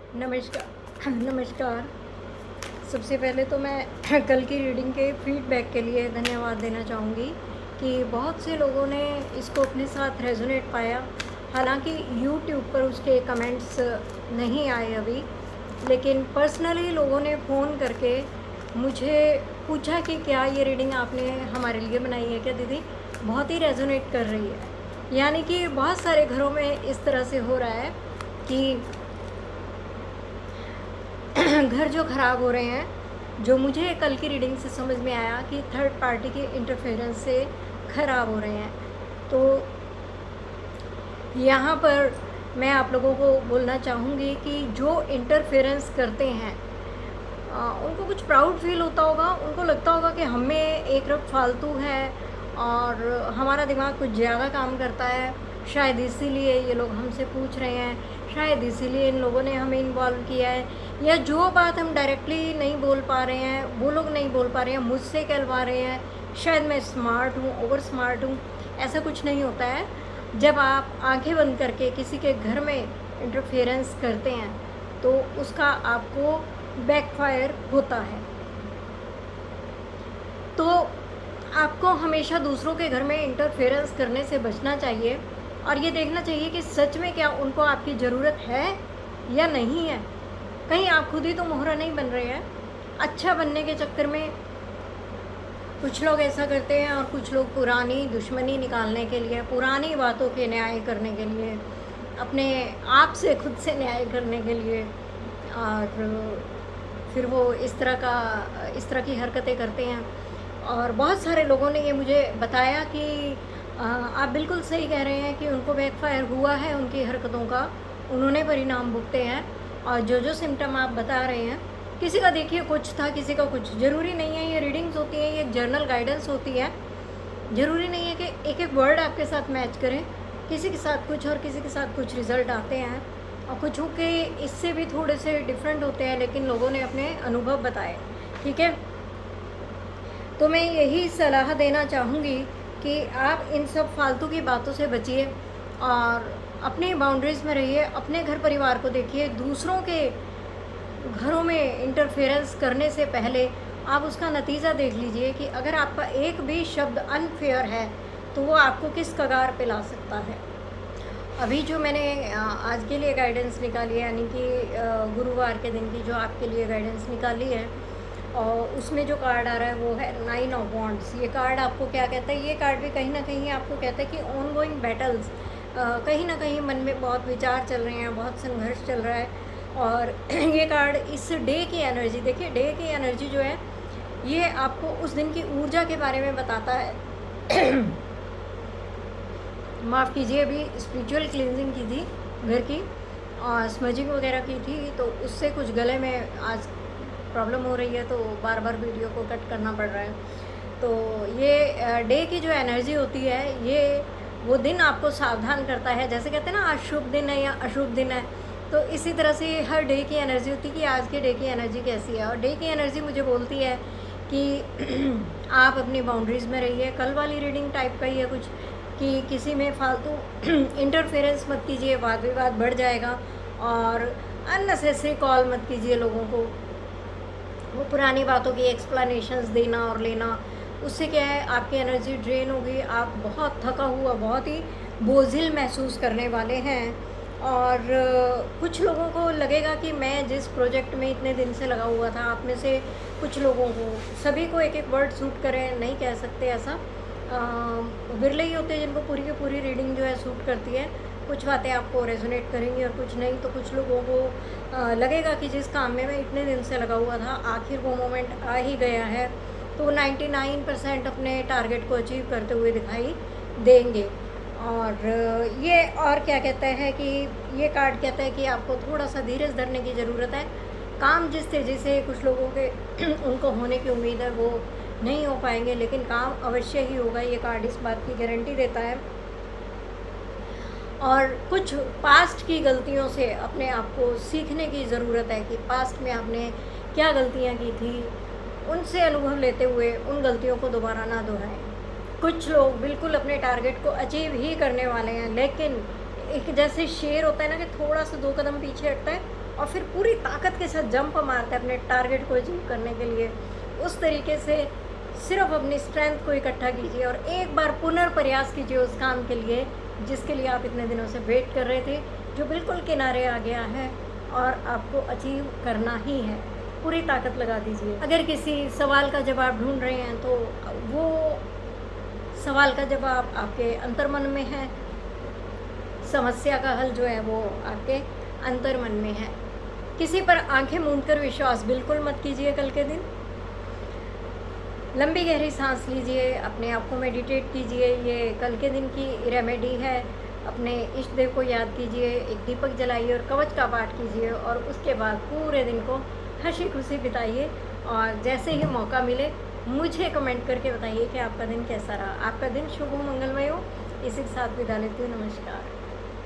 नमस्कार। नमस्कार। सबसे पहले तो मैं कल की रीडिंग के फीडबैक के लिए धन्यवाद देना चाहूँगी कि बहुत से लोगों ने इसको अपने साथ रेजोनेट पाया। हालांकि यूट्यूब पर उसके कमेंट्स नहीं आए अभी, लेकिन पर्सनली लोगों ने फ़ोन करके मुझे पूछा कि क्या ये रीडिंग आपने हमारे लिए बनाई है क्या दीदी, बहुत ही रेजोनेट कर रही है। यानी कि बहुत सारे घरों में इस तरह से हो रहा है कि घर जो ख़राब हो रहे हैं, जो मुझे कल की रीडिंग से समझ में आया कि थर्ड पार्टी के इंटरफेरेंस से ख़राब हो रहे हैं। तो यहाँ पर मैं आप लोगों को बोलना चाहूँगी कि जो इंटरफेरेंस करते हैं उनको कुछ प्राउड फील होता होगा। उनको लगता होगा कि हमें एक रफ फालतू है और हमारा दिमाग कुछ ज़्यादा काम करता है, शायद इसीलिए ये लोग हमसे पूछ रहे हैं, शायद इसीलिए इन लोगों ने हमें इन्वॉल्व किया है, या जो बात हम डायरेक्टली नहीं बोल पा रहे हैं वो लोग नहीं बोल पा रहे हैं, मुझसे कहलवा रहे हैं, शायद मैं स्मार्ट हूँ, ओवर स्मार्ट हूँ। ऐसा कुछ नहीं होता है। जब आप आंखें बंद करके किसी के घर में इंटरफेरेंस करते हैं तो उसका आपको बैकफायर होता है। तो आपको हमेशा दूसरों के घर में इंटरफेरेंस करने से बचना चाहिए और ये देखना चाहिए कि सच में क्या उनको आपकी ज़रूरत है या नहीं है। कहीं आप खुद ही तो मोहरा नहीं बन रहे हैं। अच्छा बनने के चक्कर में कुछ लोग ऐसा करते हैं और कुछ लोग पुरानी दुश्मनी निकालने के लिए, पुरानी बातों के न्याय करने के लिए, अपने आप से खुद से न्याय करने के लिए, और फिर वो इस तरह की हरकतें करते हैं। और बहुत सारे लोगों ने ये मुझे बताया कि आप बिल्कुल सही कह रहे हैं कि उनको बैकफायर हुआ है उनकी हरकतों का, उन्होंने परिणाम भुगते हैं। और जो सिम्टम आप बता रहे हैं, किसी का देखिए कुछ था, किसी का कुछ। ज़रूरी नहीं है, ये रीडिंग्स होती हैं, ये जर्नल गाइडेंस होती है। ज़रूरी नहीं है कि एक एक वर्ड आपके साथ मैच करें। किसी के साथ कुछ और किसी के साथ कुछ रिज़ल्ट आते हैं और कुछ के इससे भी थोड़े से डिफरेंट होते हैं, लेकिन लोगों ने अपने अनुभव बताए। ठीक है, तो मैं यही सलाह देना चाहूँगी कि आप इन सब फालतू की बातों से बचिए और अपनी बाउंड्रीज़ में रहिए। अपने घर परिवार को देखिए। दूसरों के घरों में इंटरफेरेंस करने से पहले आप उसका नतीजा देख लीजिए कि अगर आपका एक भी शब्द अनफेयर है तो वो आपको किस कगार पे ला सकता है। अभी जो मैंने आज के लिए गाइडेंस निकाली है, यानी कि गुरुवार के दिन की जो आपके लिए गाइडेंस निकाली है, और उसमें जो कार्ड आ रहा है वो है 9 ऑफ वॉन्ड्स। ये कार्ड आपको क्या कहता है? ये कार्ड भी कहीं ना कहीं आपको कहता है कि ऑन गोइंग बैटल्स, कहीं ना कहीं मन में बहुत विचार चल रहे हैं, बहुत संघर्ष चल रहा है। और ये कार्ड इस डे की एनर्जी, देखिए डे की एनर्जी जो है ये आपको उस दिन की ऊर्जा के बारे में बताता है। माफ़ कीजिए, अभी स्पिरिचुअल क्लींजिंग की थी घर की और स्मजिंग वगैरह की थी, तो उससे कुछ गले में आज प्रॉब्लम हो रही है, तो बार बार वीडियो को कट करना पड़ रहा है। तो ये डे की जो एनर्जी होती है, ये वो दिन आपको सावधान करता है। जैसे कहते हैं ना आज शुभ दिन है या अशुभ दिन है, तो इसी तरह से हर डे की एनर्जी होती है कि आज के डे की एनर्जी कैसी है। और डे की एनर्जी मुझे बोलती है कि आप अपनी बाउंड्रीज़ में रहिए। कल वाली रीडिंग टाइप का ही है कुछ, कि किसी में फालतू इंटरफेरेंस मत कीजिए, वाद विवाद बढ़ जाएगा। और अननेसेसरी कॉल मत कीजिए लोगों को, वो पुरानी बातों की एक्सप्लेनेशंस देना और लेना, उससे क्या है आपकी एनर्जी ड्रेन होगी। आप बहुत थका हुआ, बहुत ही बोझिल महसूस करने वाले हैं। और कुछ लोगों को लगेगा कि मैं जिस प्रोजेक्ट में इतने दिन से लगा हुआ था, आप में से कुछ लोगों को, सभी को एक एक वर्ड सूट करे नहीं कह सकते ऐसा, विरले ही होते हैं जिनको पूरी की पूरी रीडिंग जो है सूट करती है। कुछ बातें आपको रेजोनेट करेंगी और कुछ नहीं। तो कुछ लोगों को लगेगा कि जिस काम में मैं इतने दिन से लगा हुआ था, आखिर वो मोमेंट आ ही गया है, तो 99% अपने टारगेट को अचीव करते हुए दिखाई देंगे। और ये और क्या कहता है कि ये कार्ड कहता है कि आपको थोड़ा सा धीरज धरने की ज़रूरत है। काम जिस तेज़ी से कुछ लोगों के उनको होने की उम्मीद है वो नहीं हो पाएंगे, लेकिन काम अवश्य ही होगा। ये कार्ड इस बात की गारंटी देता है। और कुछ पास्ट की गलतियों से अपने आप को सीखने की ज़रूरत है कि पास्ट में आपने क्या गलतियाँ की थी, उनसे अनुभव लेते हुए उन गलतियों को दोबारा ना दोहराएं। कुछ लोग बिल्कुल अपने टारगेट को अचीव ही करने वाले हैं, लेकिन एक जैसे शेर होता है ना कि थोड़ा सा 2 कदम पीछे हटता है, और फिर पूरी ताकत के साथ जंप मारते हैं अपने टारगेट को अचीव करने के लिए। उस तरीके से सिर्फ अपनी स्ट्रेंथ को इकट्ठा कीजिए और एक बार पुनर्प्रयास कीजिए उस काम के लिए जिसके लिए आप इतने दिनों से वेट कर रहे थे, जो बिल्कुल किनारे आ गया है और आपको अचीव करना ही है। पूरी ताकत लगा दीजिए। अगर किसी सवाल का जवाब ढूंढ रहे हैं तो वो सवाल का जवाब आपके अंतर्मन में है, समस्या का हल जो है वो आपके अंतर्मन में है। किसी पर आंखें मूंद कर विश्वास बिल्कुल मत कीजिए कल के दिन। लंबी गहरी सांस लीजिए, अपने आप को मेडिटेट कीजिए, ये कल के दिन की रेमेडी है। अपने इष्ट देव को याद कीजिए, एक दीपक जलाइए और कवच का पाठ कीजिए और उसके बाद पूरे दिन को हंसी खुशी बिताइए। और जैसे ही मौका मिले मुझे कमेंट करके बताइए कि आपका दिन कैसा रहा। आपका दिन शुभ हो, मंगलमय हो। इसी के साथ विदा लेती हूँ। नमस्कार।